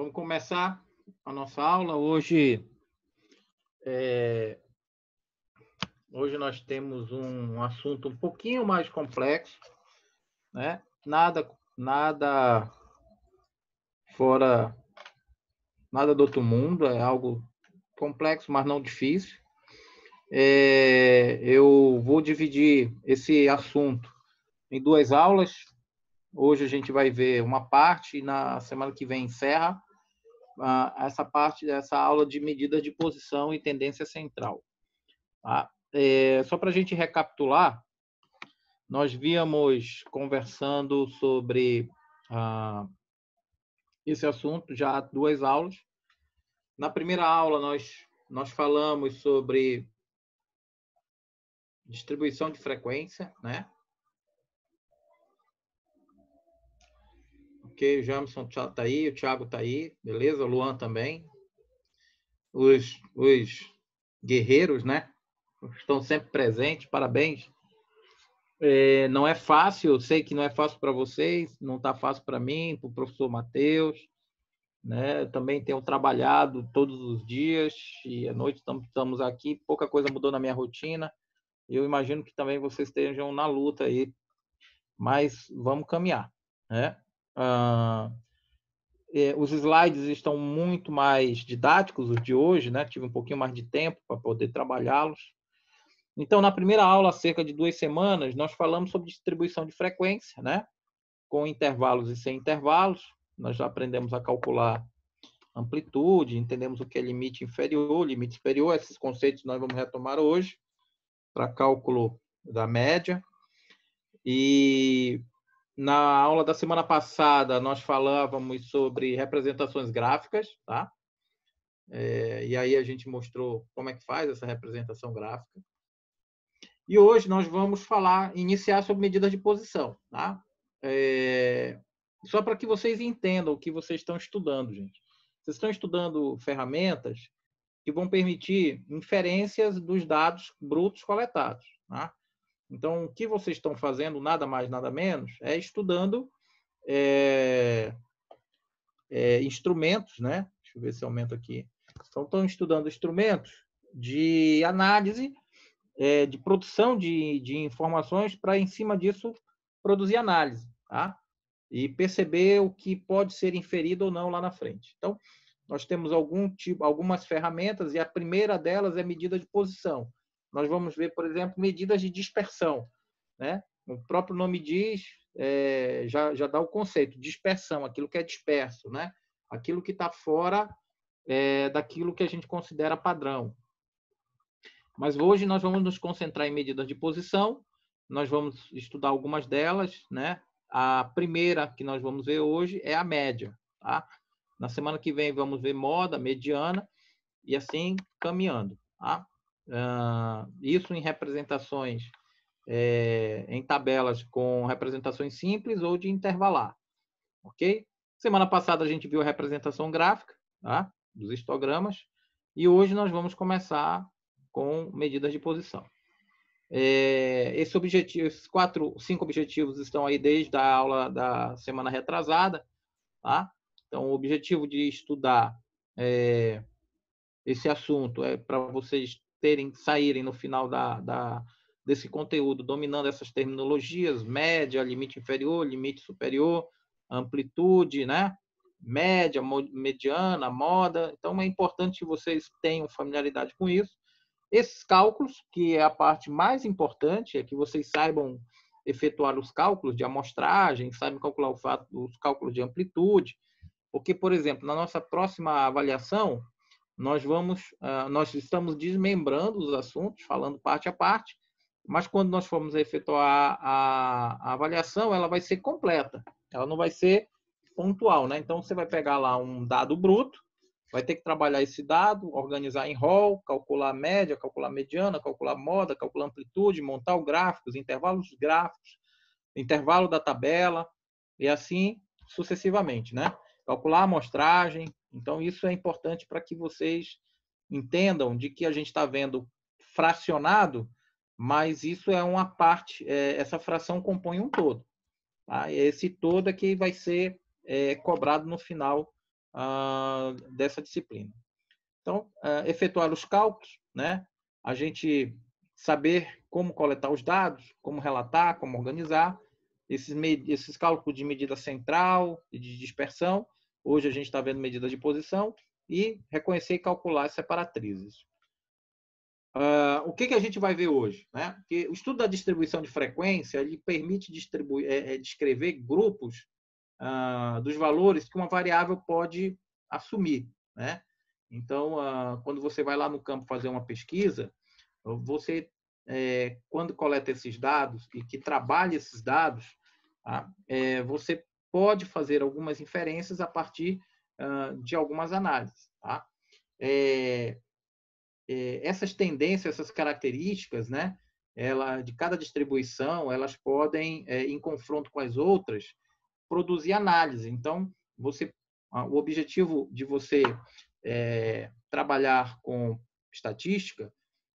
Vamos começar a nossa aula. Hoje nós temos um assunto um pouquinho mais complexo, né? Nada fora, nada do outro mundo, é algo complexo, mas não difícil. Eu vou dividir esse assunto em duas aulas. Hoje a gente vai ver uma parte e na semana que vem encerra essa parte dessa aula de medidas de posição e tendência central. Tá? Só para a gente recapitular, nós víamos conversando sobre esse assunto já há duas aulas. Na primeira aula, nós falamos sobre distribuição de frequência, né? Ok, o Jamson está aí, o Thiago está aí, beleza? O Luan também. Os guerreiros, né? Estão sempre presentes, parabéns. Não é fácil, eu sei que não é fácil para vocês, não está fácil para mim, para o professor Matheus, né? Eu também tenho trabalhado todos os dias e à noite estamos aqui, pouca coisa mudou na minha rotina. Eu imagino que também vocês estejam na luta aí, mas vamos caminhar, né? Os slides estão muito mais didáticos, os de hoje, né? Tive um pouquinho mais de tempo para poder trabalhá-los. Então, na primeira aula, há cerca de 2 semanas, nós falamos sobre distribuição de frequência, né? Com intervalos e sem intervalos. Nós já aprendemos a calcular amplitude, entendemos o que é limite inferior, limite superior. Esses conceitos nós vamos retomar hoje para cálculo da média. E na aula da semana passada, nós falávamos sobre representações gráficas, tá? E aí a gente mostrou como é que faz essa representação gráfica. E hoje nós vamos iniciar sobre medidas de posição, tá? Só para que vocês entendam o que vocês estão estudando, gente. Vocês estão estudando ferramentas que vão permitir inferências dos dados brutos coletados, tá? Então, o que vocês estão fazendo, nada mais, nada menos, é estudando instrumentos, né? Deixa eu ver se aumenta aqui. Então, estão estudando instrumentos de análise, de produção de informações para, em cima disso, produzir análise, tá? E perceber o que pode ser inferido ou não lá na frente. Então, nós temos algumas ferramentas, e a primeira delas é medida de posição. Nós vamos ver, por exemplo, medidas de dispersão, né? O próprio nome diz, já dá o conceito, dispersão, aquilo que é disperso, né? Aquilo que está fora daquilo que a gente considera padrão. Mas hoje nós vamos nos concentrar em medidas de posição, nós vamos estudar algumas delas, né? A primeira que nós vamos ver hoje é a média, tá? Na semana que vem vamos ver moda, mediana, e assim caminhando, tá? Isso em representações, em tabelas com representações simples ou de intervalar, ok? Semana passada a gente viu a representação gráfica, tá? Dos histogramas, e hoje nós vamos começar com medidas de posição. Esses 5 objetivos estão aí desde a aula da semana retrasada, tá? Então, o objetivo de estudar esse assunto é para vocês saírem no final desse conteúdo dominando essas terminologias: média, limite inferior, limite superior, amplitude, né? Média, mediana, moda. Então, é importante que vocês tenham familiaridade com isso. Esses cálculos, que é a parte mais importante, é que vocês saibam efetuar os cálculos de amostragem, saibam calcular os cálculos de amplitude, porque, por exemplo, na nossa próxima avaliação, nós estamos desmembrando os assuntos, falando parte a parte, mas quando nós formos efetuar a avaliação, ela vai ser completa, ela não vai ser pontual, né? Então, você vai pegar lá um dado bruto, vai ter que trabalhar esse dado, organizar em rol, calcular a média, calcular a mediana, calcular a moda, calcular a amplitude, montar o gráfico, os intervalos dos gráficos, intervalo da tabela, e assim sucessivamente, né? Calcular a amostragem. Então, isso é importante para que vocês entendam de que a gente está vendo fracionado, mas isso é uma parte, essa fração compõe um todo. Tá? Esse todo é que vai ser cobrado no final dessa disciplina. Então, efetuar os cálculos, né? A gente saber como coletar os dados, como relatar, como organizar, esses cálculos de medida central e de dispersão. Hoje a gente está vendo medidas de posição e reconhecer e calcular as separatrizes. O que a gente vai ver hoje? Né? Porque o estudo da distribuição de frequência ele permite descrever grupos dos valores que uma variável pode assumir. Né? Então, quando você vai lá no campo fazer uma pesquisa, você, quando coleta esses dados e que trabalha esses dados, você pode fazer algumas inferências a partir de algumas análises. Tá? Essas tendências, essas características, né, de cada distribuição, elas podem, em confronto com as outras, produzir análise. Então, o objetivo de você trabalhar com estatística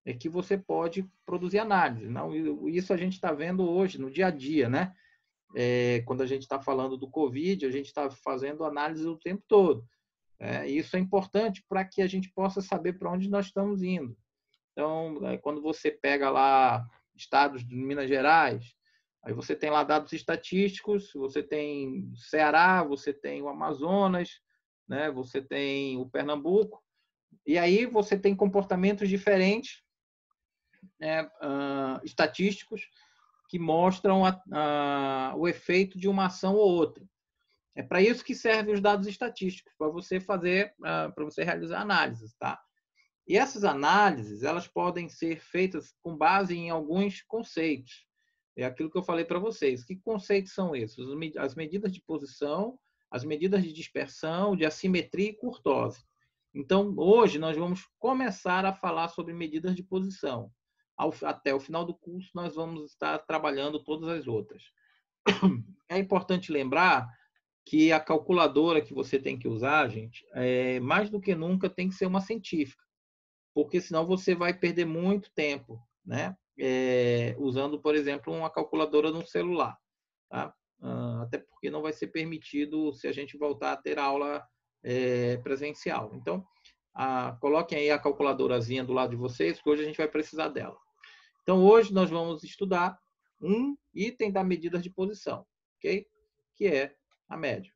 é que você pode produzir análise. Não, isso a gente está vendo hoje, no dia a dia, né? Quando a gente está falando do Covid, a gente está fazendo análise o tempo todo. Isso é importante para que a gente possa saber para onde nós estamos indo. Então, quando você pega lá estados de Minas Gerais, aí você tem lá dados estatísticos, você tem o Ceará, você tem o Amazonas, né? Você tem o Pernambuco, e aí você tem comportamentos diferentes, né, estatísticos que mostram o efeito de uma ação ou outra. É para isso que servem os dados estatísticos, para você realizar análises, tá? E essas análises, elas podem ser feitas com base em alguns conceitos. É aquilo que eu falei para vocês. Que conceitos são esses? As medidas de posição, as medidas de dispersão, de assimetria e curtose. Então, hoje, nós vamos começar a falar sobre medidas de posição. Até o final do curso, nós vamos estar trabalhando todas as outras. É importante lembrar que a calculadora que você tem que usar, gente, mais do que nunca tem que ser uma científica, porque senão você vai perder muito tempo, né? Usando, por exemplo, uma calculadora no celular. Tá? Até porque não vai ser permitido se a gente voltar a ter aula presencial. Então, coloquem aí a calculadorazinha do lado de vocês, que hoje a gente vai precisar dela. Então, hoje nós vamos estudar um item da medida de posição, ok? Que é a média.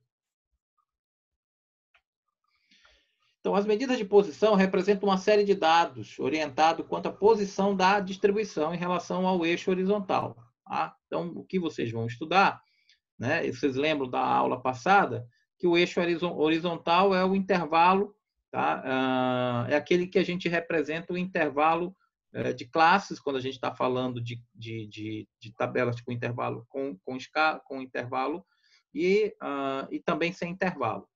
Então, as medidas de posição representam uma série de dados orientados quanto à posição da distribuição em relação ao eixo horizontal. Tá? Então, o que vocês vão estudar, né? Vocês lembram da aula passada, que o eixo horizontal é o intervalo, tá? É aquele que a gente representa o intervalo de classes, quando a gente está falando de tabelas com intervalo, com intervalo e também sem intervalo.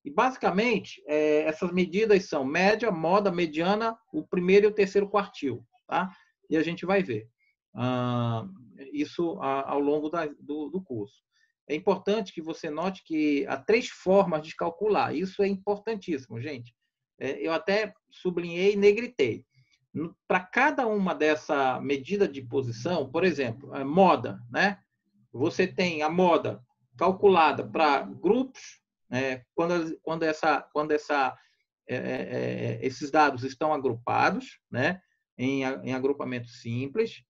E, basicamente, essas medidas são média, moda, mediana, o primeiro e o terceiro quartil. Tá? E a gente vai ver isso ao longo do curso. É importante que você note que há 3 formas de calcular. Isso é importantíssimo, gente. Eu até sublinhei e negritei. Para cada uma dessa medida de posição, por exemplo, a moda, né? Você tem a moda calculada para grupos, quando esses dados estão agrupados, né, em agrupamento simples,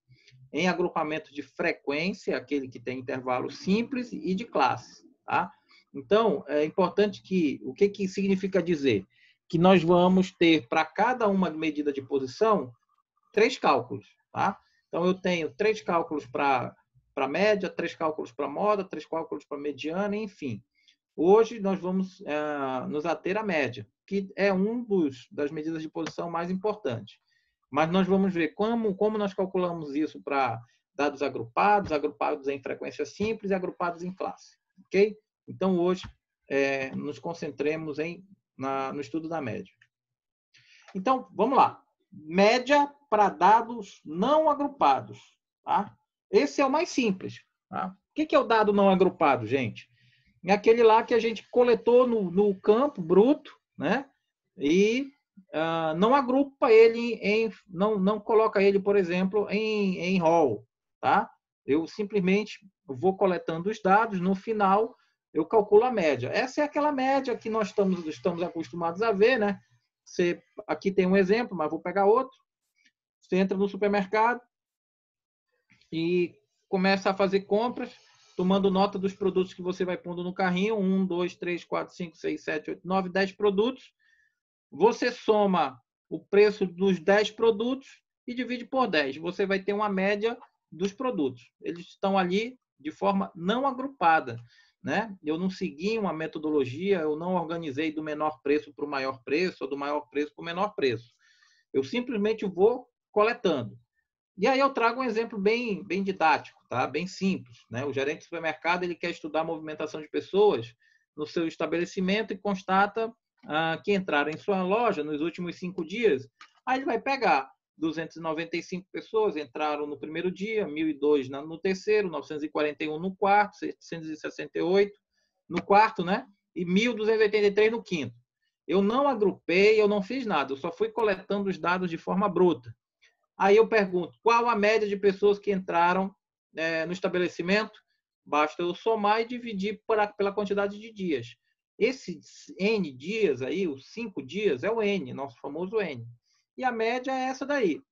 em agrupamento de frequência, aquele que tem intervalo simples, e de classe. Tá? Então, é importante o que significa dizer? Que nós vamos ter, para cada uma medida de posição, 3 cálculos. Tá? Então, eu tenho 3 cálculos para média, 3 cálculos para moda, 3 cálculos para mediana, enfim. Hoje, nós vamos nos ater à média, que é das medidas de posição mais importantes. Mas nós vamos ver como nós calculamos isso para dados agrupados em frequência simples e agrupados em classe. Ok? Então, hoje, nos concentremos no estudo da média. Então, vamos lá. Média para dados não agrupados. Tá? Esse é o mais simples. Tá? O que é o dado não agrupado, gente? É aquele lá que a gente coletou no campo bruto, né? E não agrupa ele não coloca ele, por exemplo, em rol, tá? Eu simplesmente vou coletando os dados, no final eu calculo a média. Essa é aquela média que nós estamos acostumados a ver, né? Aqui tem um exemplo, mas vou pegar outro. Você entra no supermercado e começa a fazer compras, tomando nota dos produtos que você vai pondo no carrinho. 1, 2, 3, 4, 5, 6, 7, 8, 9, 10 produtos. Você soma o preço dos 10 produtos e divide por 10. Você vai ter uma média dos produtos. Eles estão ali de forma não agrupada, né? Eu não segui uma metodologia, eu não organizei do menor preço para o maior preço ou do maior preço para o menor preço. Eu simplesmente vou coletando. E aí eu trago um exemplo bem didático, tá? Bem simples, né? O gerente do supermercado, ele quer estudar a movimentação de pessoas no seu estabelecimento e constata que entraram em sua loja nos últimos 5 dias. Aí ele vai pegar 295 pessoas entraram no primeiro dia, 1.002 no terceiro, 941 no quarto, 768 no quarto, né? E 1.283 no quinto. Eu não agrupei, eu não fiz nada, eu só fui coletando os dados de forma bruta. Aí eu pergunto, qual a média de pessoas que entraram no estabelecimento? Basta eu somar e dividir pela quantidade de dias. Esse N dias aí, os 5 dias, é o N, nosso famoso N. E a média é essa daí.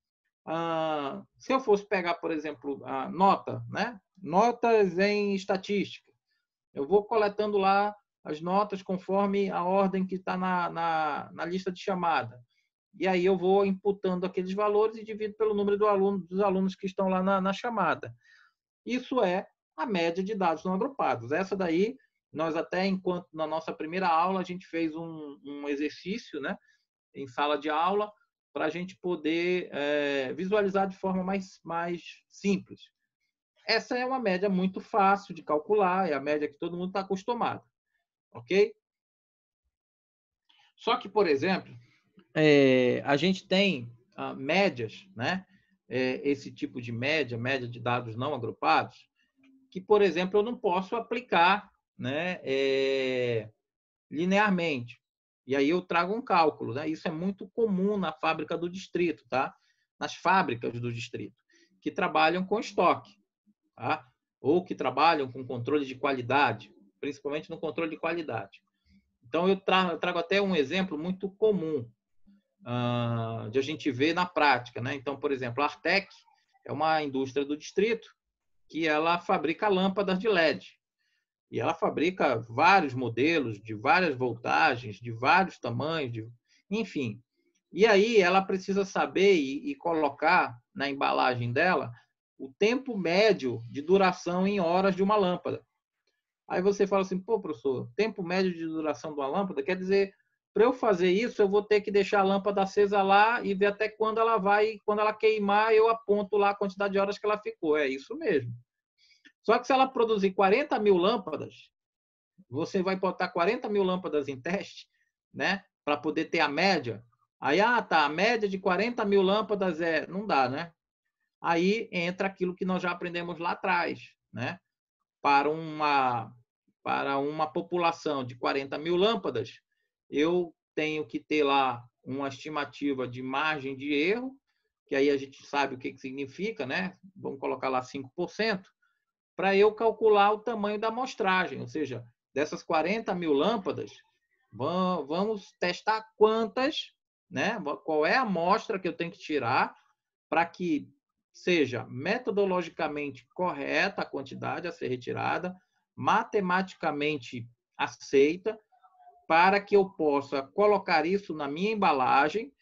Se eu fosse pegar, por exemplo, a nota, né? Notas em estatística, eu vou coletando lá as notas conforme a ordem que está na lista de chamada. E aí eu vou imputando aqueles valores e divido pelo número dos alunos que estão lá na chamada. Isso é a média de dados não agrupados. Essa daí, nós até, enquanto na nossa primeira aula, a gente fez um exercício, né, em sala de aula, para a gente poder visualizar de forma mais simples. Essa é uma média muito fácil de calcular, é a média que todo mundo está acostumado. Ok? Só que, por exemplo, a gente tem médias, né? Esse tipo de média de dados não agrupados, que, por exemplo, eu não posso aplicar, né, linearmente. E aí eu trago um cálculo, né? Isso é muito comum na fábrica do distrito, tá? Nas fábricas do distrito, que trabalham com estoque, tá? Ou que trabalham com controle de qualidade, principalmente no controle de qualidade. Então, eu trago até um exemplo muito comum de a gente ver na prática, né? Então, por exemplo, a Artec é uma indústria do distrito que ela fabrica lâmpadas de LED. E ela fabrica vários modelos, de várias voltagens, de vários tamanhos, enfim. E aí ela precisa saber e colocar na embalagem dela o tempo médio de duração em horas de uma lâmpada. Aí você fala assim, pô, professor, tempo médio de duração de uma lâmpada quer dizer, para eu fazer isso, eu vou ter que deixar a lâmpada acesa lá e ver até quando ela vai, quando ela queimar, eu aponto lá a quantidade de horas que ela ficou. É isso mesmo. Só que se ela produzir 40 mil lâmpadas, você vai botar 40 mil lâmpadas em teste, né? Para poder ter a média. Aí, tá, a média de 40 mil lâmpadas não dá, né? Aí entra aquilo que nós já aprendemos lá atrás, né? Para uma população de 40 mil lâmpadas, eu tenho que ter lá uma estimativa de margem de erro, que aí a gente sabe o que significa, né? Vamos colocar lá 5%, para eu calcular o tamanho da amostragem, ou seja, dessas 40 mil lâmpadas, vamos testar quantas, né? Qual é a amostra que eu tenho que tirar para que seja metodologicamente correta a quantidade a ser retirada, matematicamente aceita, para que eu possa colocar isso na minha embalagem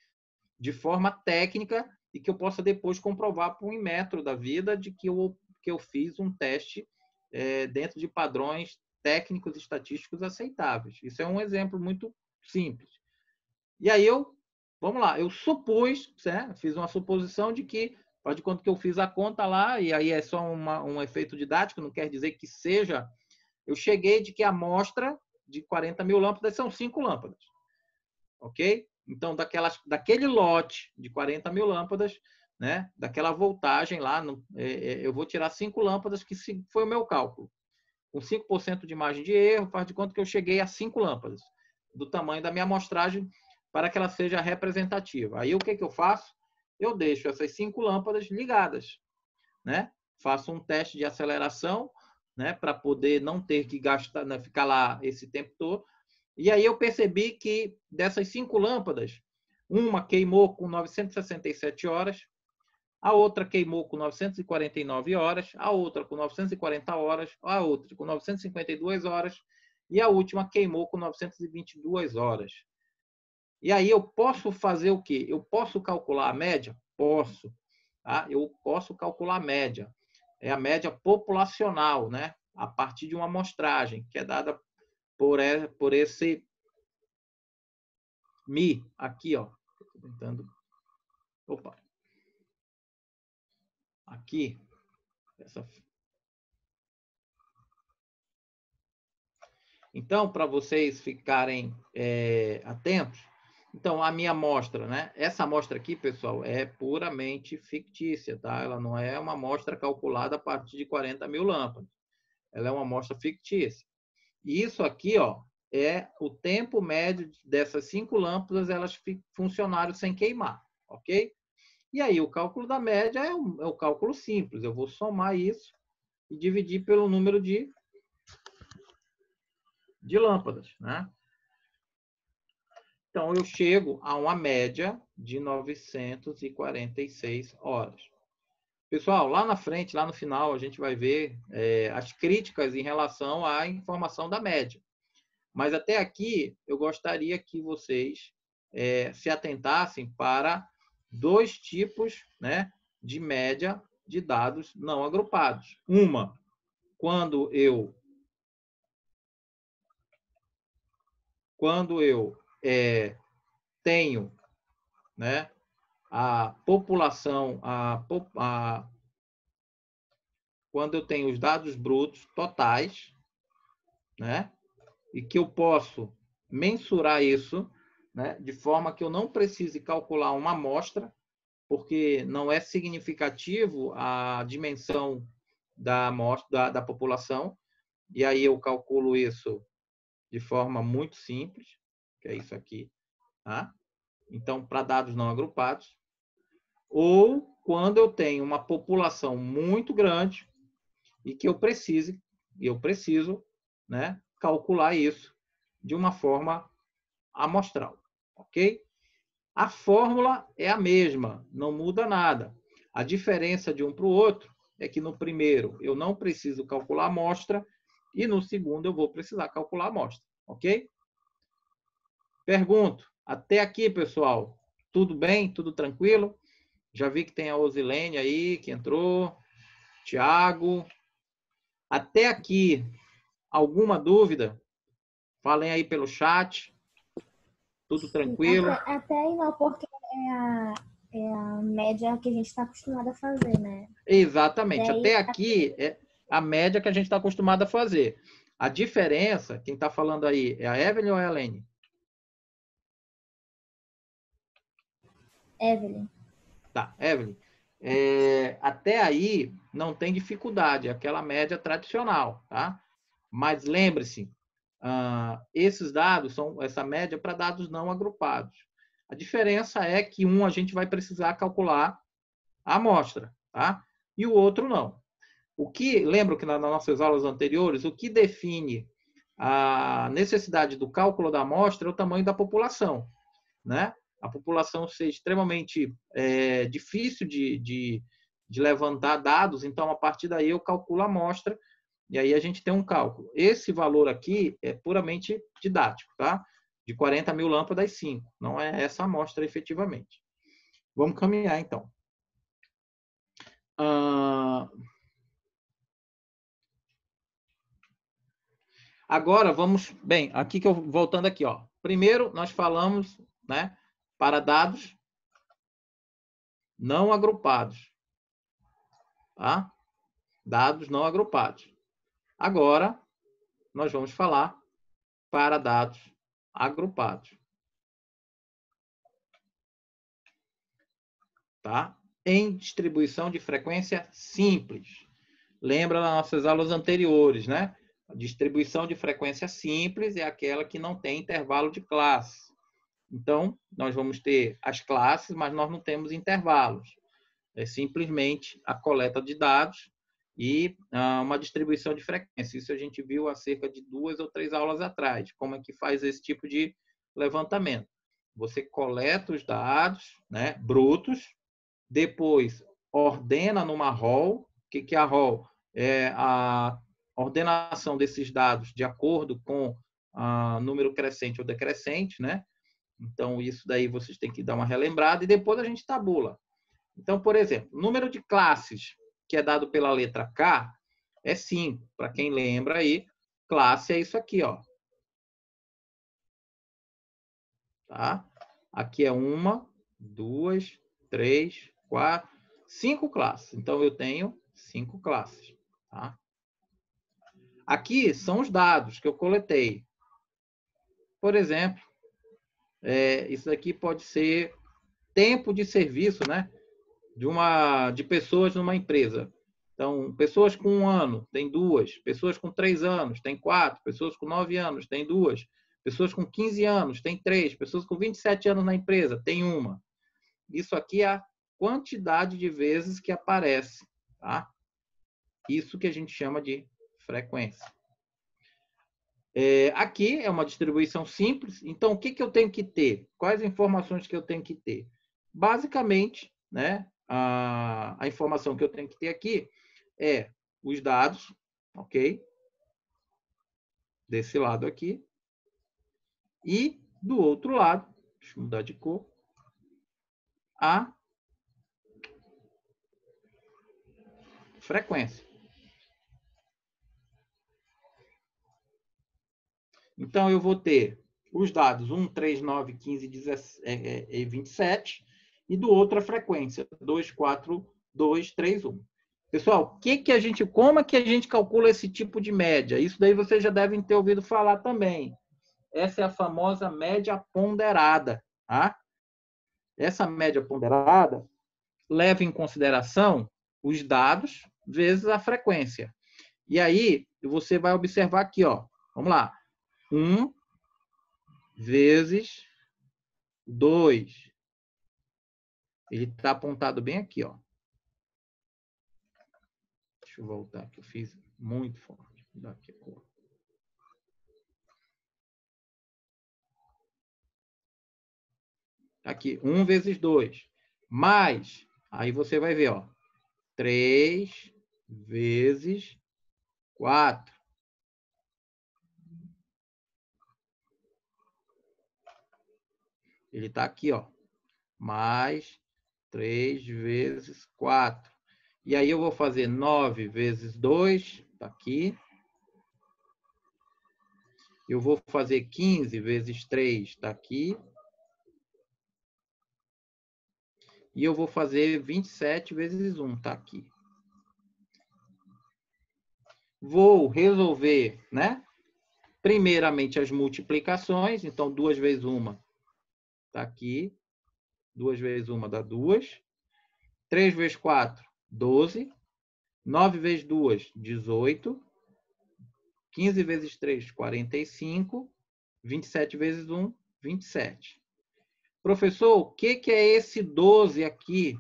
de forma técnica e que eu possa depois comprovar por um Inmetro da vida de que eu fiz um teste dentro de padrões técnicos e estatísticos aceitáveis. Isso é um exemplo muito simples. E aí vamos lá, eu supus, né, fiz uma suposição de que, faz de conta que eu fiz a conta lá, e aí é só um efeito didático, não quer dizer que seja, eu cheguei de que a amostra de 40 mil lâmpadas são 5 lâmpadas. Ok? Então, daquele lote de 40 mil lâmpadas, né, daquela voltagem lá, eu vou tirar 5 lâmpadas, que foi o meu cálculo. Com 5% de margem de erro, faz de conta que eu cheguei a 5 lâmpadas, do tamanho da minha amostragem, para que ela seja representativa. Aí o que eu faço? Eu deixo essas 5 lâmpadas ligadas, né? Faço um teste de aceleração né, para poder não ter que gastar, né, ficar lá esse tempo todo. E aí eu percebi que dessas 5 lâmpadas, uma queimou com 967 horas, a outra queimou com 949 horas, a outra com 940 horas, a outra com 952 horas e a última queimou com 922 horas. E aí eu posso fazer o quê? Eu posso calcular a média? Posso. Tá? Eu posso calcular a média. É a média populacional, né? A partir de uma amostragem, que é dada por esse Mi aqui, ó. Tô tentando. Opa. Aqui. Então, para vocês ficarem atentos, então a minha amostra, né? Essa amostra aqui, pessoal, é puramente fictícia, tá? Ela não é uma amostra calculada a partir de 40 mil lâmpadas. Ela é uma amostra fictícia. E isso aqui, ó, é o tempo médio dessas 5 lâmpadas, elas funcionaram sem queimar, ok? E aí o cálculo da média é o cálculo simples. Eu vou somar isso e dividir pelo número de lâmpadas, né? Então, eu chego a uma média de 946 horas. Pessoal, lá na frente, lá no final, a gente vai ver as críticas em relação à informação da média. Mas até aqui, eu gostaria que vocês se atentassem para 2 tipos, né, de média de dados não agrupados. Uma, quando eu tenho, né, a população, quando eu tenho os dados brutos totais, né, e que eu posso mensurar isso, né, de forma que eu não precise calcular uma amostra, porque não é significativo a dimensão da amostra da população, e aí eu calculo isso de forma muito simples, que é isso aqui, tá? Então, para dados não agrupados, ou quando eu tenho uma população muito grande e que eu preciso, né, calcular isso de uma forma amostral, ok? A fórmula é a mesma, não muda nada. A diferença de um para o outro é que no primeiro eu não preciso calcular a amostra e no segundo eu vou precisar calcular a amostra, ok? Pergunto, até aqui, pessoal, tudo bem? Tudo tranquilo? Já vi que tem a Osilene aí, que entrou. Tiago. Até aqui, alguma dúvida? Falem aí pelo chat. Tudo tranquilo? Até aí não, porque é a média que a gente está acostumado a fazer, né? Exatamente. Até aqui é a média que a gente está acostumado a fazer. A diferença, quem está falando aí, é a Evelyn ou é a Helene? Evelyn. Tá, Evelyn. Até aí não tem dificuldade, é aquela média tradicional, tá? Mas lembre-se, esses dados são essa média para dados não agrupados. A diferença é que a gente vai precisar calcular a amostra, tá? E o outro não. Lembro que nas nossas aulas anteriores, o que define a necessidade do cálculo da amostra é o tamanho da população, né? A população ser extremamente difícil de levantar dados, então a partir daí eu calculo a amostra e aí a gente tem um cálculo. Esse valor aqui é puramente didático, tá? De 40 mil lâmpadas, 5. Não é essa amostra efetivamente. Vamos caminhar, então. Agora, vamos... Bem, aqui que eu voltando aqui, ó. Primeiro, nós falamos, né, para dados não agrupados. Tá? Dados não agrupados. Agora, nós vamos falar para dados agrupados. Tá? Em distribuição de frequência simples. Lembra das nossas aulas anteriores, né? A distribuição de frequência simples é aquela que não tem intervalo de classe. Então, nós vamos ter as classes, mas nós não temos intervalos. É simplesmente a coleta de dados e uma distribuição de frequência. Isso a gente viu há cerca de 2 ou 3 aulas atrás, como é que faz esse tipo de levantamento. Você coleta os dados, né, brutos, depois ordena numa RAW. O que é a RAW? É a ordenação desses dados de acordo com número crescente ou decrescente, né? Então, isso daí vocês têm que dar uma relembrada e depois a gente tabula. Então, por exemplo, o número de classes que é dado pela letra K é 5. Para quem lembra aí, classe é isso aqui, ó. Tá? Aqui é 1, 2, 3, 4, 5 classes. Então, eu tenho 5 classes. Tá? Aqui são os dados que eu coletei. Por exemplo, isso daqui pode ser tempo de serviço, né? De pessoas numa empresa. Então, pessoas com 1 ano, tem 2. Pessoas com 3 anos, tem 4. Pessoas com 9 anos, tem 2. Pessoas com 15 anos, tem 3. Pessoas com 27 anos na empresa, tem 1. Isso aqui é a quantidade de vezes que aparece. Tá? Isso que a gente chama de frequência. Aqui é uma distribuição simples. Então, o que eu tenho que ter? Quais informações que eu tenho que ter? Basicamente, né, a informação que eu tenho que ter aqui é os dados, ok? Desse lado aqui. E do outro lado, deixa eu mudar de cor, a frequência. Então, eu vou ter os dados 1, 3, 9, 15, 27 e do outro a frequência 2, 4, 2, 3, 1. Pessoal, como é que a gente calcula esse tipo de média? Isso daí vocês já devem ter ouvido falar também. Essa é a famosa média ponderada. Tá? Essa média ponderada leva em consideração os dados vezes a frequência. E aí, você vai observar aqui, ó. Vamos lá. 1 vezes 2. Ele está apontado bem aqui, ó. Deixa eu voltar aqui. Eu fiz muito forte. Vou dar aqui a cor. Aqui, 1 vezes 2. Mais, aí você vai ver, ó. 3 vezes 4. Ele está aqui, ó. Mais 3 vezes 4. E aí eu vou fazer 9 vezes 2, está aqui. Eu vou fazer 15 vezes 3, está aqui. E eu vou fazer 27 vezes 1, está aqui. Vou resolver, né? Primeiramente as multiplicações. Então, 2 vezes 1 está aqui. 2 vezes 1 dá 2. 3 vezes 4, 12. 9 vezes 2, 18. 15 vezes 3, 45. 27 vezes 1, 27. Professor, o que é esse 12 aqui?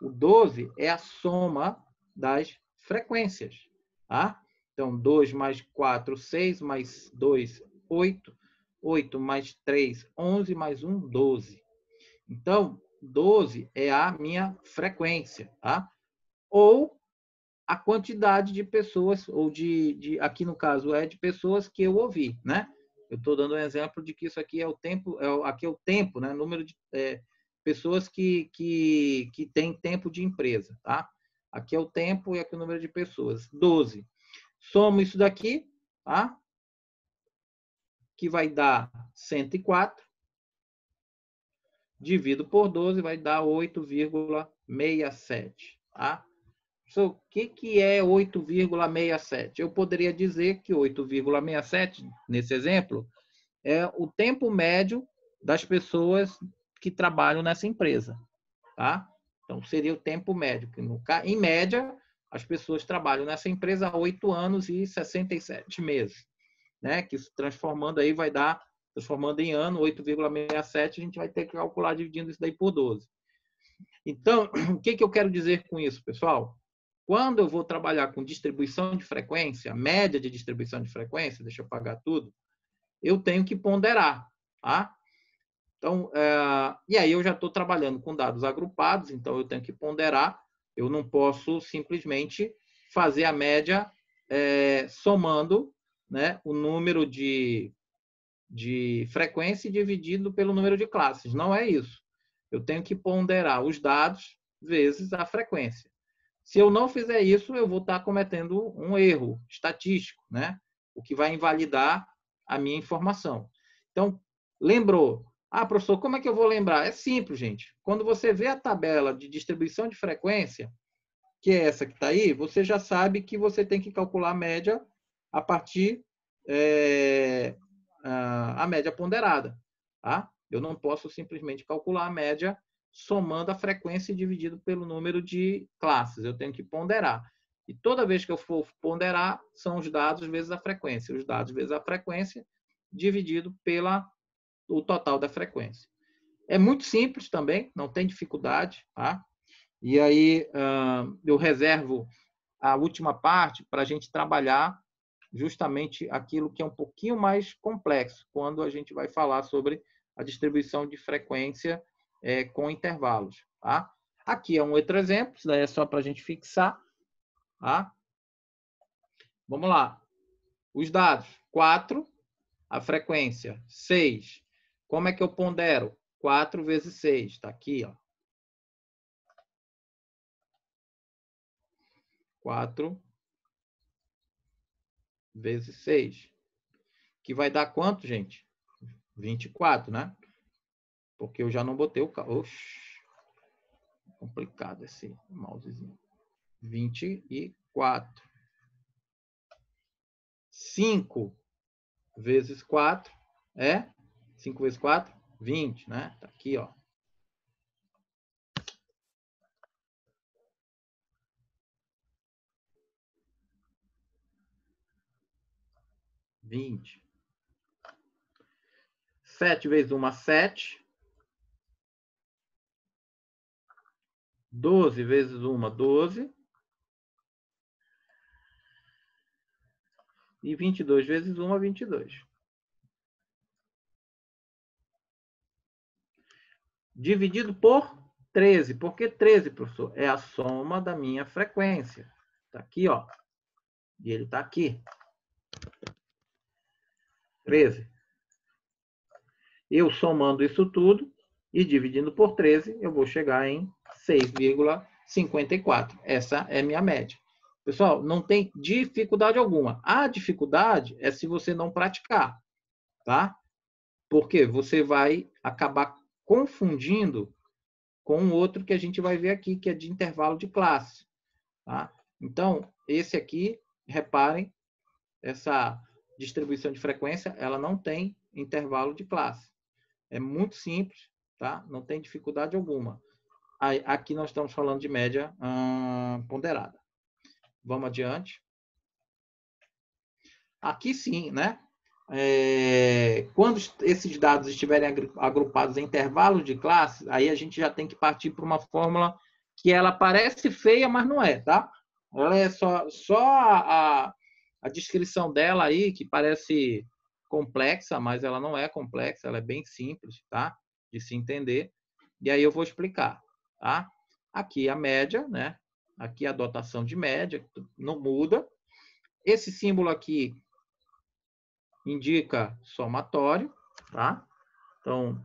O 12 é a soma das frequências. Tá? Então, 2 mais 4, 6, mais 2, 8. 8 mais 3, 11, mais 1, 12. Então, 12 é a minha frequência. Tá? Ou a quantidade de pessoas, ou aqui no caso é de pessoas que eu ouvi, né? Eu estou dando um exemplo de que isso aqui é o tempo, aqui é o tempo, né? Número de pessoas que têm tempo de empresa, tá? Aqui é o tempo e aqui é o número de pessoas. 12. Somo isso daqui, tá? Que vai dar 104. Divido por 12, vai dar 8,67, tá? O que é 8,67? Eu poderia dizer que 8,67, nesse exemplo, é o tempo médio das pessoas que trabalham nessa empresa. Tá? Então, seria o tempo médio. Em média, as pessoas trabalham nessa empresa há 8 anos e 67 meses. Né? Que isso transformando aí vai dar, transformando em ano, 8,67, a gente vai ter que calcular dividindo isso daí por 12. Então, o que eu quero dizer com isso, pessoal? Quando eu vou trabalhar com distribuição de frequência, média de distribuição de frequência, deixa eu apagar tudo, eu tenho que ponderar, tá? Então, e aí eu já estou trabalhando com dados agrupados, então eu tenho que ponderar, eu não posso simplesmente fazer a média somando, né, o número de frequência dividido pelo número de classes. Não é isso. Eu tenho que ponderar os dados vezes a frequência. Se eu não fizer isso, eu vou estar cometendo um erro estatístico, né? O que vai invalidar a minha informação. Então, lembrou? Ah, professor, como é que eu vou lembrar? É simples, gente. Quando você vê a tabela de distribuição de frequência, que é essa que está aí, você já sabe que você tem que calcular a média a partir a média ponderada. Tá? Eu não posso simplesmente calcular a média somando a frequência dividido pelo número de classes. Eu tenho que ponderar. E toda vez que eu for ponderar, são os dados vezes a frequência. Os dados vezes a frequência dividido pelo total da frequência. É muito simples também, não tem dificuldade. Tá? E aí eu reservo a última parte para a gente trabalhar justamente aquilo que é um pouquinho mais complexo, quando a gente vai falar sobre a distribuição de frequência com intervalos. Tá? Aqui é um outro exemplo, isso daí é só para a gente fixar. Tá? Vamos lá. Os dados, 4, a frequência, 6. Como é que eu pondero? 4 vezes 6, está aqui, ó. 4 vezes 6. Que vai dar quanto, gente? 24, né? Porque eu já não botei o... Oxi, complicado esse mousezinho. 24. 5 vezes 4 é 5 vezes 4, 20, né? Tá aqui, ó. 20. 7 vezes 1, 7. 12 vezes 1, 12. E 22 vezes 1, 22. Dividido por 13. Por que 13, professor? É a soma da minha frequência. Está aqui, ó. E ele está aqui. 13. Eu somando isso tudo e dividindo por 13, eu vou chegar em 6,54. Essa é a minha média. Pessoal, não tem dificuldade alguma. A dificuldade é se você não praticar, tá? Porque você vai acabar confundindo com um outro que a gente vai ver aqui, que é de intervalo de classe. Tá? Então, esse aqui, reparem, essa distribuição de frequência, ela não tem intervalo de classe. É muito simples, tá? Não tem dificuldade alguma. Aqui nós estamos falando de média ponderada. Vamos adiante. Aqui sim, né? Quando esses dados estiverem agrupados em intervalos de classe, aí a gente já tem que partir para uma fórmula que ela parece feia, mas não é, tá? Ela é só a descrição dela aí, que parece complexa, mas ela não é complexa, ela é bem simples, tá? De se entender. E aí eu vou explicar, tá? Aqui a média, né? Aqui a dotação de média, não muda. Esse símbolo aqui indica somatório, tá? Então,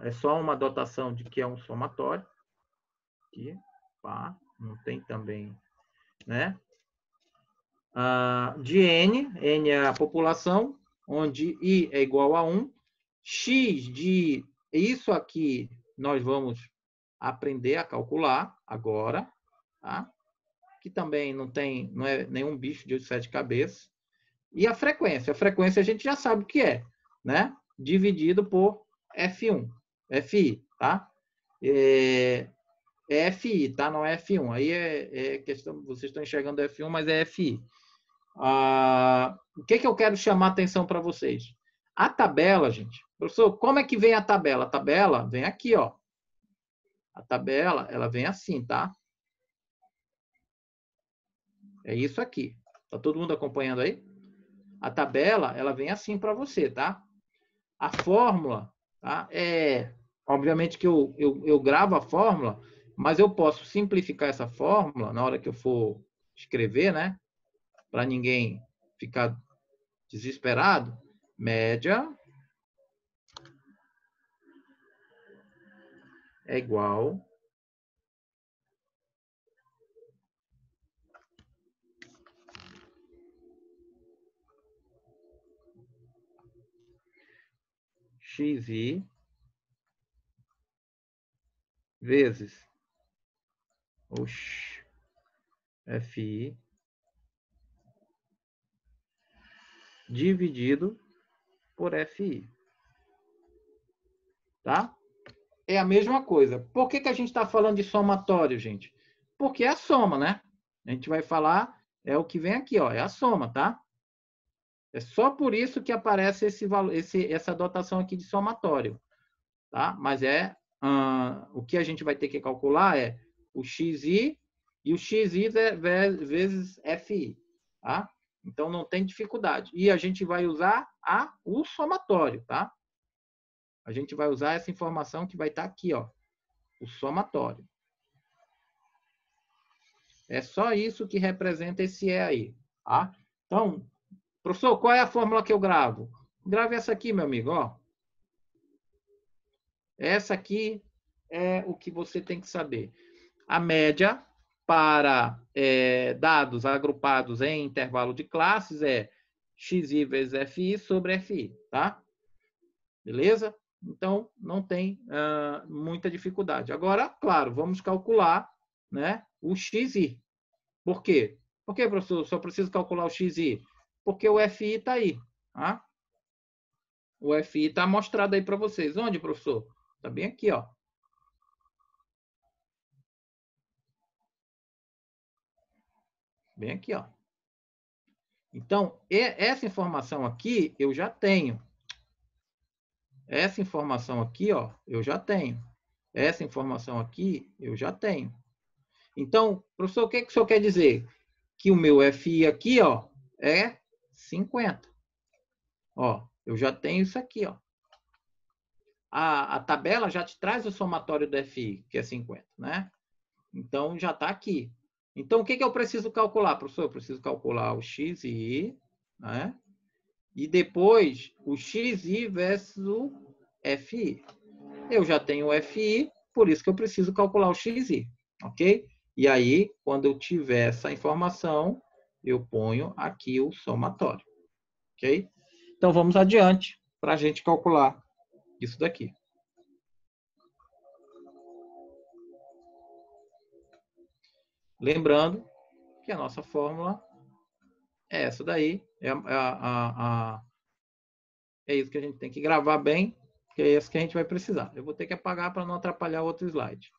é só uma dotação de que é um somatório. Aqui, pá, não tem também, né? De N, N é a população, onde I é igual a 1. X de isso aqui nós vamos aprender a calcular agora, tá? Que também não é nenhum bicho de 7 cabeças. E a frequência a gente já sabe o que é, né? Dividido por F1, FI, tá? É FI, tá? Não é F1. Aí é questão, vocês estão enxergando F1, mas é FI. O que eu quero chamar a atenção para vocês? A tabela, gente. Professor, como é que vem a tabela? A tabela vem aqui, ó. A tabela, ela vem assim, tá? É isso aqui. Tá todo mundo acompanhando aí? A tabela, ela vem assim para você, tá? A fórmula, tá? Obviamente que eu gravo a fórmula, mas eu posso simplificar essa fórmula na hora que eu for escrever, né? Para ninguém ficar desesperado. Média é igual xi vezes o fi dividido por fi. Tá? É a mesma coisa. Por que a gente está falando de somatório, gente? Porque é a soma, né? A gente vai falar, é o que vem aqui, ó, é a soma, tá? É só por isso que aparece essa dotação aqui de somatório, tá? Mas o que a gente vai ter que calcular é o xi e o xi vezes fi, tá? Então não tem dificuldade. E a gente vai usar o somatório, tá? A gente vai usar essa informação que vai estar aqui, ó, o somatório. É só isso que representa esse E aí, tá? Então, professor, qual é a fórmula que eu gravo? Grave essa aqui, meu amigo, ó. Essa aqui é o que você tem que saber. A média para dados agrupados em intervalo de classes é xi vezes fi sobre fi, tá? Beleza? Então, não tem muita dificuldade. Agora, claro, vamos calcular, né, o xi. Por quê? Por que, professor? Só preciso calcular o xi? Porque o fi está aí. Tá? O fi está mostrado aí para vocês. Onde, professor? Está bem aqui, ó. Bem aqui, ó. Então, essa informação aqui eu já tenho. Essa informação aqui, ó, eu já tenho. Essa informação aqui eu já tenho. Então, professor, o que o senhor quer dizer? Que o meu FI aqui, ó, é 50. Ó, eu já tenho isso aqui, ó. A tabela já te traz o somatório do FI, que é 50, né? Então, já está aqui. Então, o que eu preciso calcular, professor? Eu preciso calcular o xi, né? E depois o xi versus o fi. Eu já tenho o fi, por isso que eu preciso calcular o xi, ok? E aí, quando eu tiver essa informação, eu ponho aqui o somatório, ok? Então, vamos adiante para a gente calcular isso daqui. Lembrando que a nossa fórmula é essa daí, é isso que a gente tem que gravar bem, que é isso que a gente vai precisar. Eu vou ter que apagar para não atrapalhar outro slide.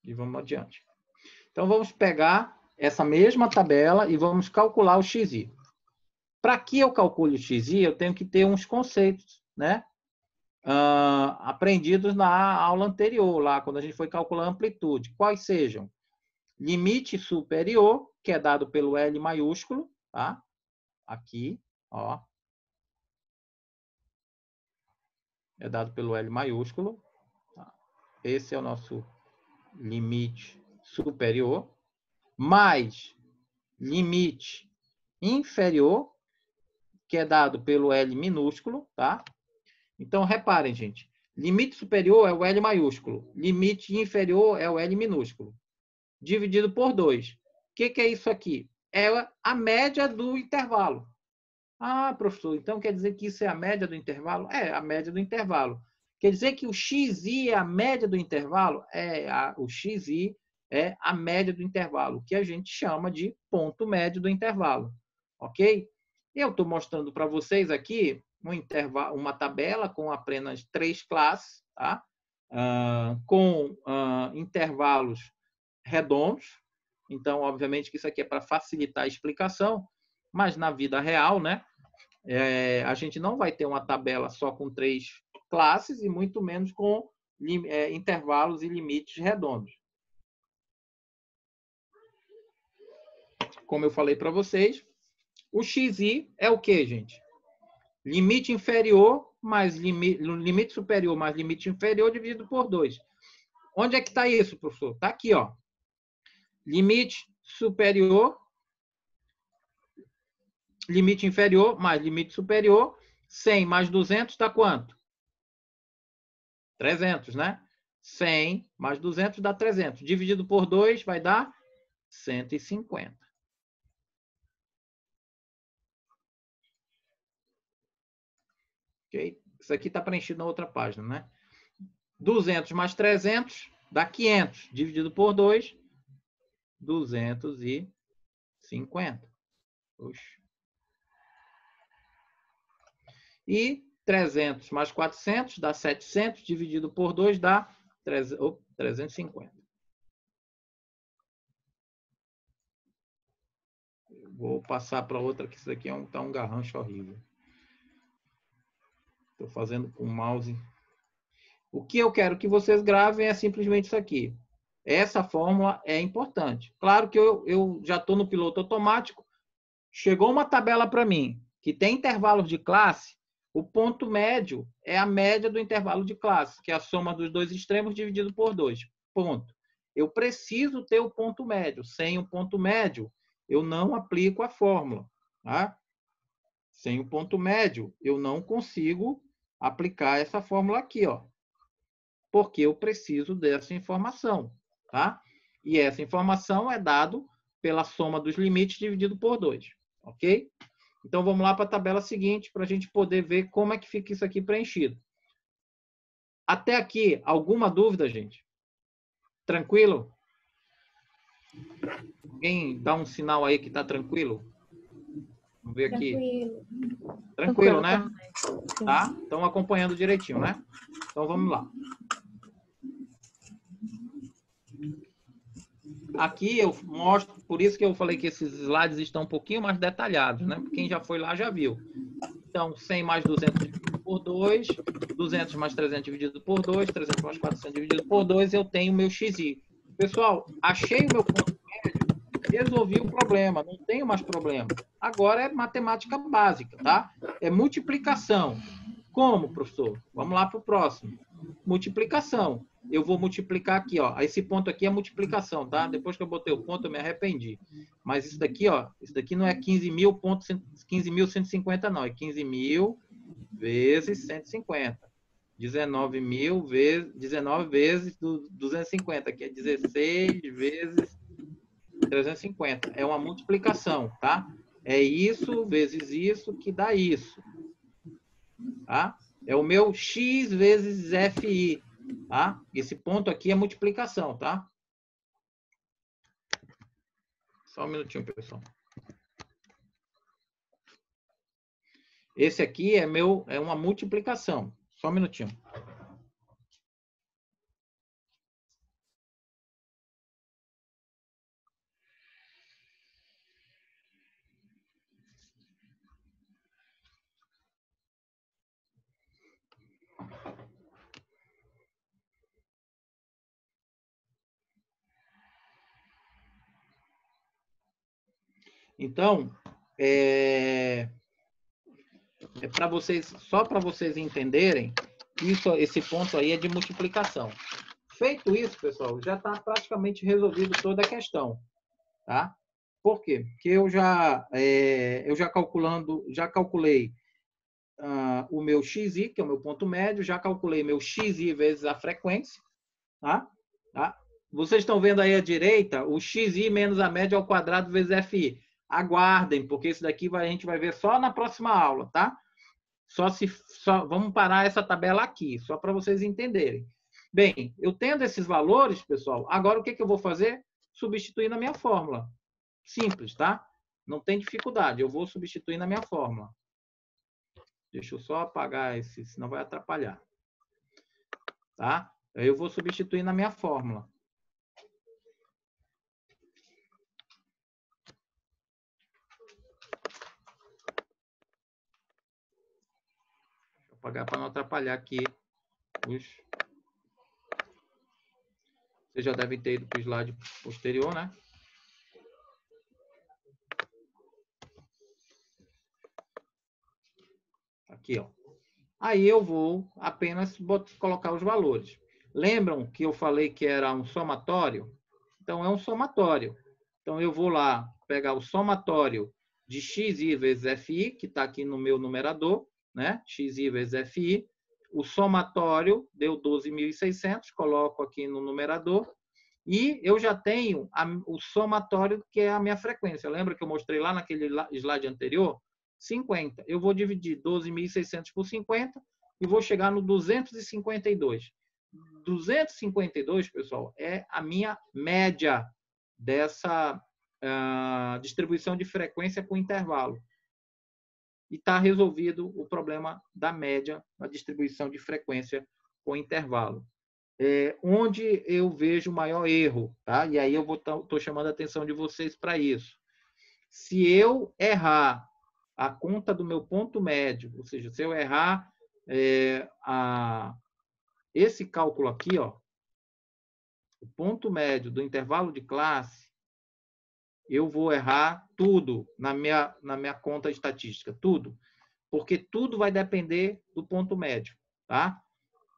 E vamos adiante. Então, vamos pegar essa mesma tabela e vamos calcular o xi. Para que eu calcule o xi, eu tenho que ter uns conceitos, né? Aprendidos na aula anterior, lá quando a gente foi calcular a amplitude. Quais sejam? Limite superior, que é dado pelo L maiúsculo, tá? Aqui, ó. É dado pelo L maiúsculo. Tá? Esse é o nosso limite superior. Mais limite inferior, que é dado pelo L minúsculo, tá? Então, reparem, gente. Limite superior é o L maiúsculo. Limite inferior é o L minúsculo. Dividido por 2. O que é isso aqui? É a média do intervalo. Ah, professor, então quer dizer que isso é a média do intervalo? É, a média do intervalo. Quer dizer que o xi é a média do intervalo? O xi é a média do intervalo, que a gente chama de ponto médio do intervalo. Ok? Eu estou mostrando para vocês aqui uma tabela com apenas 3 classes, tá? Com intervalos redondos. Então, obviamente que isso aqui é para facilitar a explicação, mas na vida real, né? A gente não vai ter uma tabela só com 3 classes e muito menos com intervalos e limites redondos. como eu falei para vocês, o xi é o quê, gente? Limite inferior mais limite superior mais limite inferior dividido por 2. Onde é que está isso, professor? Está aqui, ó. Limite superior, limite inferior mais limite superior, 100 mais 200 dá quanto? 300, né? 100 mais 200 dá 300. Dividido por 2 vai dar 150. Ok? Isso aqui está preenchido na outra página, né? 200 mais 300 dá 500. Dividido por 2, 250. Oxe. E 300 mais 400 dá 700. Dividido por 2 dá 350. Vou passar para outra, que isso aqui tá um garrancho horrível. Estou fazendo com o mouse. O que eu quero que vocês gravem é simplesmente isso aqui. Essa fórmula é importante. Claro que eu já estou no piloto automático. Chegou uma tabela para mim que tem intervalos de classe. O ponto médio é a média do intervalo de classe, que é a soma dos dois extremos dividido por 2. Ponto. Eu preciso ter o ponto médio. Sem o ponto médio, eu não aplico a fórmula. Tá? Sem o ponto médio, eu não consigo aplicar essa fórmula aqui, ó. Porque eu preciso dessa informação, tá? E essa informação é dado pela soma dos limites dividido por 2, ok? Então, vamos lá para a tabela seguinte, para a gente poder ver como é que fica isso aqui preenchido. Até aqui, alguma dúvida, gente? Tranquilo? Alguém dá um sinal aí que está tranquilo? Vamos ver aqui. Tranquilo, né? Tá? Estão acompanhando direitinho, né? Então, vamos lá. Aqui eu mostro, por isso que eu falei que esses slides estão um pouquinho mais detalhados, né? Quem já foi lá já viu. Então, 100 mais 200 dividido por 2, 200 mais 300 dividido por 2, 300 mais 400 dividido por 2, eu tenho o meu xi. Pessoal, achei o meu ponto médio, resolvi o problema, não tenho mais problema. Agora é matemática básica, tá? É multiplicação. Como, professor? Vamos lá para o próximo. Multiplicação. Eu vou multiplicar aqui, ó. Esse ponto aqui é multiplicação, tá? Depois que eu botei o ponto, eu me arrependi. Mas isso daqui, ó, isso daqui não é 15.150, não. É 15.000 vezes 150. 19.000 vezes 19 vezes 250, que é 16 vezes 350. É uma multiplicação, tá? É isso vezes isso que dá isso. Tá? É o meu x vezes fi. Tá? Esse ponto aqui é multiplicação, tá? Só um minutinho, pessoal. Esse aqui é uma multiplicação. Só um minutinho. Então, para vocês, só para vocês entenderem, esse ponto aí é de multiplicação. Feito isso, pessoal, já está praticamente resolvido toda a questão, tá? Por quê? Porque eu já calculei o meu xi, que é o meu ponto médio, já calculei meu xi vezes a frequência, tá? Vocês estão vendo aí à direita o xi menos a média ao quadrado vezes fi. Aguardem, porque isso daqui a gente vai ver só na próxima aula, tá? Vamos parar essa tabela aqui, só para vocês entenderem. Bem, eu tendo esses valores, pessoal, agora o que eu vou fazer? Substituir na minha fórmula. Simples, tá? Não tem dificuldade, eu vou substituir na minha fórmula. Deixa eu só apagar esse, senão vai atrapalhar. Tá? Eu vou substituir na minha fórmula. Vou apagar para não atrapalhar aqui os... Vocês já devem ter ido para o slide posterior, né? Aqui, ó. Aí eu vou apenas colocar os valores. Lembram que eu falei que era um somatório? Então, é um somatório. Então, eu vou lá pegar o somatório de xi vezes fi, que está aqui no meu numerador, né? Xi vezes fi. O somatório deu 12.600, coloco aqui no numerador. E eu já tenho o somatório, que é a minha frequência. Lembra que eu mostrei lá naquele slide anterior? 50. Eu vou dividir 12.600 por 50 e vou chegar no 252. 252, pessoal, é a minha média dessa distribuição de frequência com intervalo. E está resolvido o problema da média na distribuição de frequência com intervalo. Onde eu vejo o maior erro, tá? E aí eu estou chamando a atenção de vocês para isso. Se eu errar a conta do meu ponto médio, ou seja, se eu errar esse cálculo aqui, ó, o ponto médio do intervalo de classe, eu vou errar tudo na minha conta estatística, tudo. Porque tudo vai depender do ponto médio, tá?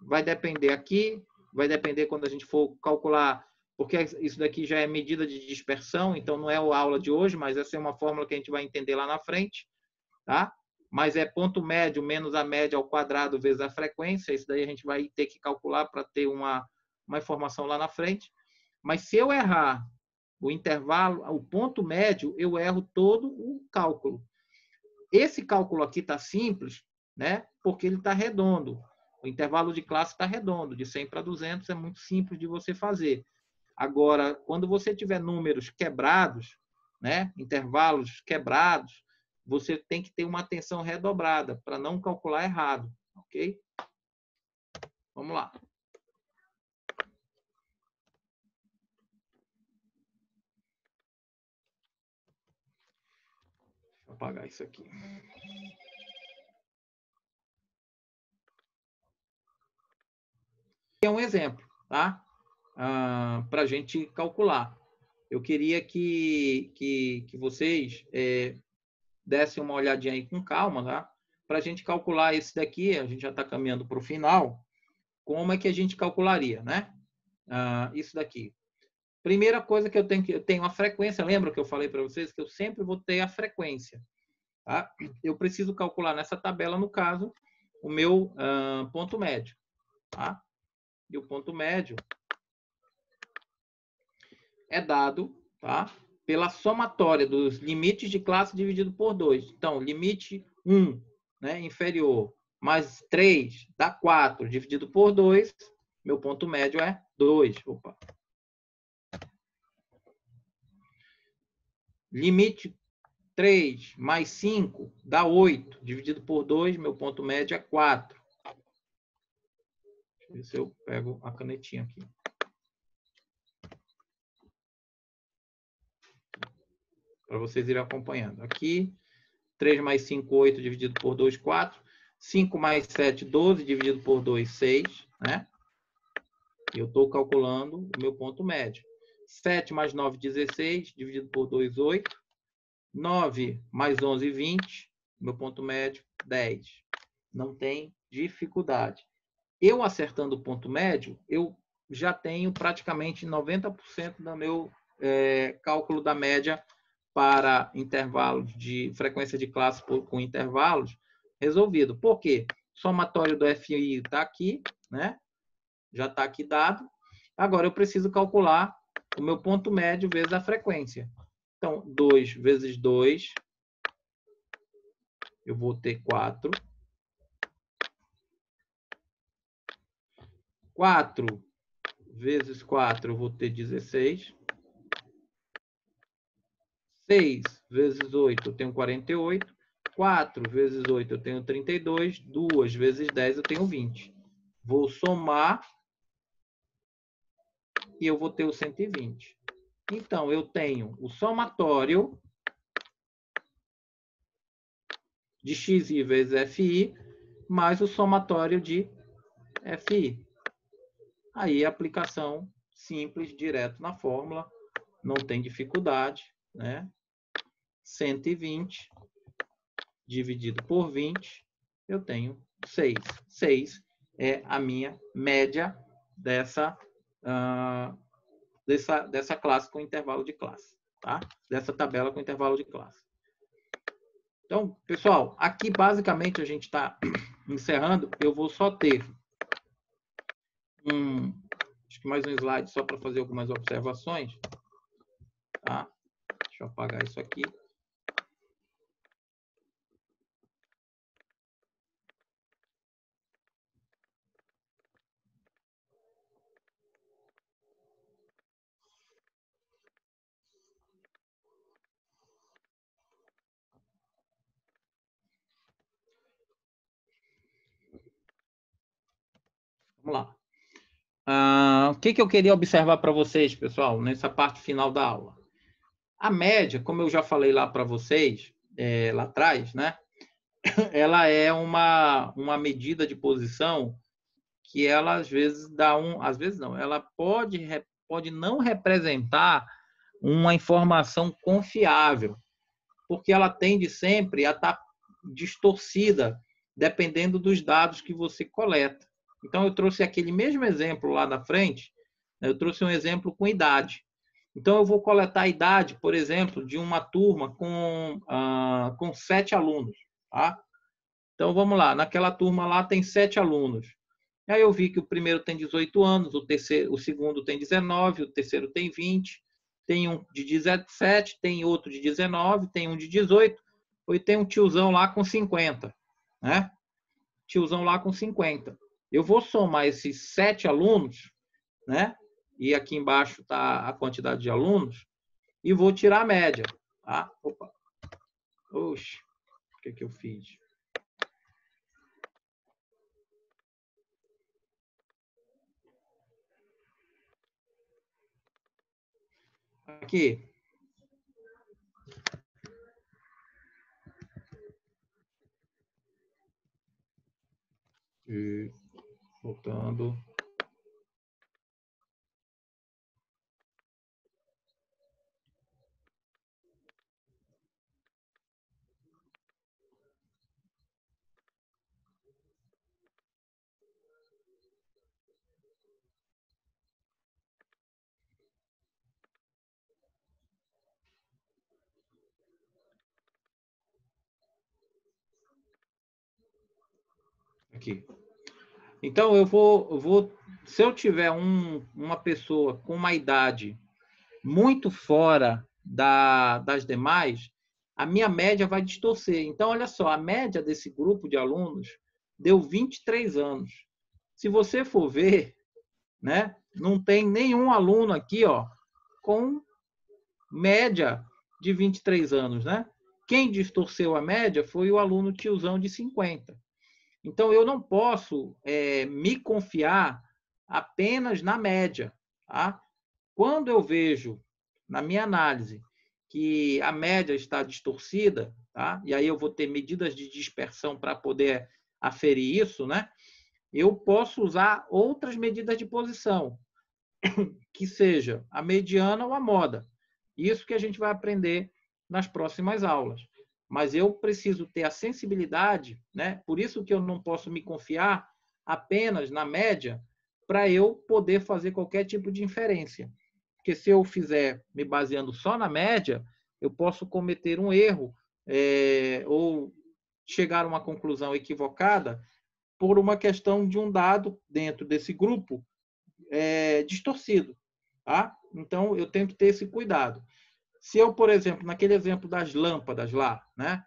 Vai depender aqui, vai depender quando a gente for calcular, porque isso daqui já é medida de dispersão, então não é a aula de hoje, mas essa é uma fórmula que a gente vai entender lá na frente, tá? Mas é ponto médio menos a média ao quadrado vezes a frequência, isso daí a gente vai ter que calcular para ter uma informação lá na frente. Mas se eu errar o intervalo, o ponto médio, eu erro todo o cálculo. Esse cálculo aqui está simples, né? Porque ele está redondo. O intervalo de classe está redondo, de 100 para 200 é muito simples de você fazer. Agora, quando você tiver números quebrados, né? Intervalos quebrados, você tem que ter uma atenção redobrada para não calcular errado, ok? Vamos lá. Deixa eu apagar isso aqui. É um exemplo, tá? Para a gente calcular. Eu queria que vocês dessem uma olhadinha aí com calma, tá? Para a gente calcular esse daqui, a gente já está caminhando para o final, como é que a gente calcularia, né? Isso daqui. Primeira coisa que eu tenho a frequência, lembra que eu falei para vocês que eu sempre vou ter a frequência, tá? Eu preciso calcular nessa tabela, no caso, o meu ponto médio, tá? E o ponto médio é dado, tá? Pela somatória dos limites de classe dividido por 2. Então, limite 1, né, inferior, mais 3 dá 4, dividido por 2, meu ponto médio é 2. Opa. Limite 3 mais 5 dá 8, dividido por 2, meu ponto médio é 4. Deixa eu ver se eu pego a canetinha aqui. Para vocês irem acompanhando. Aqui, 3 mais 5, 8, dividido por 2, 4. 5 mais 7, 12, dividido por 2, 6. Né? Eu estou calculando o meu ponto médio. 7 mais 9, 16, dividido por 2, 8. 9 mais 11, 20. Meu ponto médio, 10. Não tem dificuldade. Eu acertando o ponto médio, eu já tenho praticamente 90% do meu cálculo da média para intervalos de frequência de classe com intervalos resolvido. Por quê? Somatório do FI está aqui, né? Já está aqui dado. Agora eu preciso calcular o meu ponto médio vezes a frequência. Então, 2 vezes 2, eu vou ter 4. 4 vezes 4, eu vou ter 16. 6 vezes 8, eu tenho 48. 4 vezes 8, eu tenho 32. 2 vezes 10, eu tenho 20. Vou somar e eu vou ter o 120. Então, eu tenho o somatório de xi vezes fi, mais o somatório de fi. Aí, aplicação simples, direto na fórmula, não tem dificuldade, né? 120 dividido por 20 eu tenho 6. 6 é a minha média dessa classe com intervalo de classe, tá? Dessa tabela com intervalo de classe. Então, pessoal, aqui basicamente a gente está encerrando. Eu vou só ter acho que mais um slide só para fazer algumas observações, tá? Deixa eu apagar isso aqui. Vamos lá. O que eu queria observar para vocês, pessoal, nessa parte final da aula? A média, como eu já falei lá para vocês, lá atrás, né? Ela é uma medida de posição que ela, às vezes, às vezes não, ela pode não representar uma informação confiável, porque ela tende sempre a estar distorcida, dependendo dos dados que você coleta. Então, eu trouxe aquele mesmo exemplo lá na frente, eu trouxe um exemplo com idade. Então, eu vou coletar a idade, por exemplo, de uma turma com 7 alunos. Tá? Então, vamos lá. Naquela turma lá tem 7 alunos. Aí eu vi que o primeiro tem 18 anos, o segundo tem 19, o terceiro tem 20, tem um de 17, tem outro de 19, tem um de 18, e tem um tiozão lá com 50. Né? Tiozão lá com 50. Eu vou somar esses 7 alunos, né? E aqui embaixo está a quantidade de alunos, e vou tirar a média. Tá? Opa. Oxe, o que eu fiz? Aqui. E voltando. Aqui. Então, se eu tiver uma pessoa com uma idade muito fora das demais, a minha média vai distorcer. Então, olha só, a média desse grupo de alunos deu 23 anos. Se você for ver, né, não tem nenhum aluno aqui, ó, com média de 23 anos, né? Quem distorceu a média foi o aluno tiozão de 50. Então, eu não posso me confiar apenas na média. Tá? Quando eu vejo, na minha análise, que a média está distorcida, tá? E aí eu vou ter medidas de dispersão para poder aferir isso, né? Eu posso usar outras medidas de posição, que seja a mediana ou a moda. Isso que a gente vai aprender nas próximas aulas. Mas eu preciso ter a sensibilidade, né? Por isso que eu não posso me confiar apenas na média para eu poder fazer qualquer tipo de inferência. Porque se eu fizer me baseando só na média, eu posso cometer um erro ou chegar a uma conclusão equivocada por uma questão de um dado dentro desse grupo distorcido. Tá? Então, eu tenho que ter esse cuidado. Se eu, por exemplo, naquele exemplo das lâmpadas lá, né?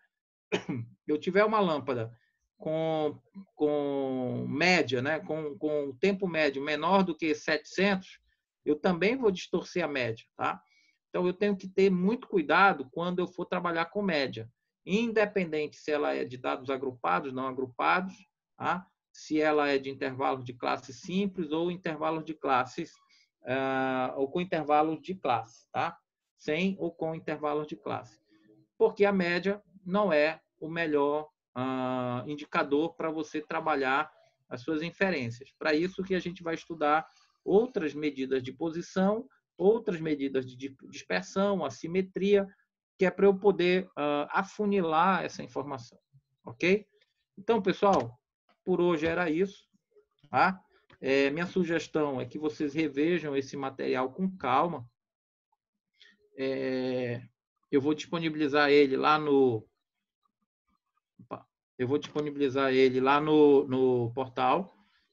Eu tiver uma lâmpada com média, né? com tempo médio menor do que 700, eu também vou distorcer a média. Tá? Então, eu tenho que ter muito cuidado quando eu for trabalhar com média, independente se ela é de dados agrupados, não agrupados, tá? Se ela é de intervalos de classe simples ou intervalos de classes, ou com intervalos de classe, tá? Sem ou com intervalos de classe. Porque a média não é o melhor indicador para você trabalhar as suas inferências. Para isso que a gente vai estudar outras medidas de posição, outras medidas de dispersão, assimetria, que é para eu poder afunilar essa informação. Ok? Então, pessoal, por hoje era isso. Tá? Minha sugestão é que vocês revejam esse material com calma. Eu vou disponibilizar ele lá no... Eu vou disponibilizar ele lá no portal.